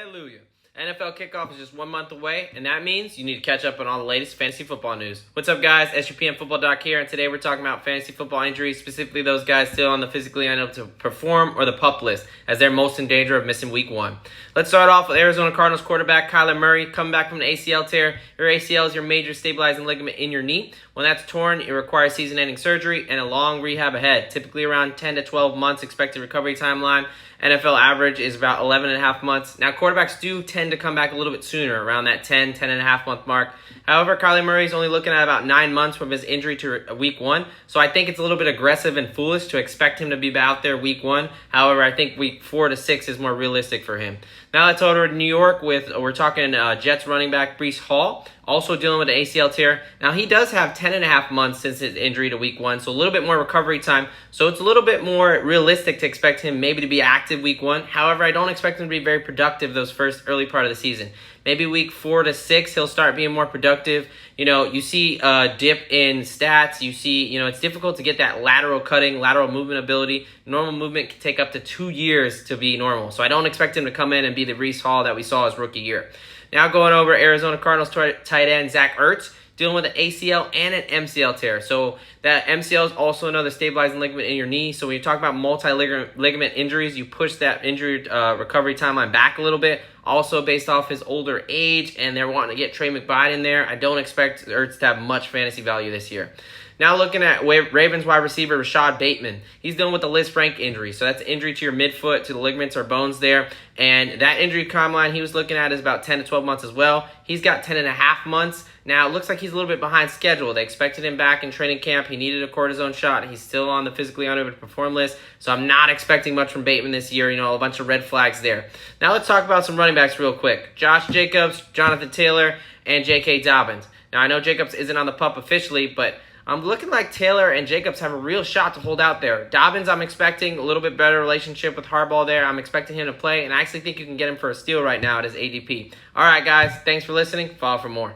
Hallelujah. NFL kickoff is just 1 month away, and that means you need to catch up on all the latest fantasy football news. What's up, guys? SUPM Football Doc here, and today we're talking about fantasy football injuries, specifically those guys still on the physically unable to perform or the PUP list, as they're most in danger of missing week 1. Let's start off with Arizona Cardinals quarterback Kyler Murray coming back from an ACL tear. Your ACL is your major stabilizing ligament in your knee. When that's torn, it requires season-ending surgery and a long rehab ahead, typically around 10 to 12 months expected recovery timeline. NFL average is about 11 and a half months. Now, quarterbacks do tend to come back a little bit sooner, around that 10 and a half month mark. However, Kyler Murray is only looking at about 9 months from his injury to week 1. So I think it's a little bit aggressive and foolish to expect him to be out there week 1. However, I think week 4 to 6 is more realistic for him. Now let's over to New York we're talking Jets running back Breece Hall, also dealing with an ACL tear. Now he does have 10 and a half months since his injury to week 1, so a little bit more recovery time. So it's a little bit more realistic to expect him maybe to be active week 1. However, I don't expect him to be very productive those first early part of the season. Maybe week 4 to 6, he'll start being more productive. You see a dip in stats. You see, it's difficult to get that lateral cutting, lateral movement ability. Normal movement can take up to 2 years to be normal. So I don't expect him to come in and be the Breece Hall that we saw his rookie year. Now going over Arizona Cardinals tight end Zach Ertz, dealing with an ACL and an MCL tear. So that MCL is also another stabilizing ligament in your knee. So when you talk about multi-ligament injuries, you push that injury recovery timeline back a little bit. Also based off his older age, and they're wanting to get Trey McBride in there. I don't expect Ertz to have much fantasy value this year. Now looking at Ravens wide receiver Rashod Bateman. He's dealing with a Liz Frank injury. So that's injury to your midfoot, to the ligaments or bones there. And that injury timeline he was looking at is about 10 to 12 months as well. He's got 10 and a half months. Now, it looks like he's a little bit behind schedule. They expected him back in training camp. He needed a cortisone shot. He's still on the physically unable to perform list. So I'm not expecting much from Bateman this year. A bunch of red flags there. Now let's talk about some running backs real quick. Josh Jacobs, Jonathan Taylor, and J.K. Dobbins. Now, I know Jacobs isn't on the PUP officially, but I'm looking like Taylor and Jacobs have a real shot to hold out there. Dobbins, I'm expecting a little bit better relationship with Harbaugh there. I'm expecting him to play, and I actually think you can get him for a steal right now at his ADP. All right, guys, thanks for listening. Follow for more.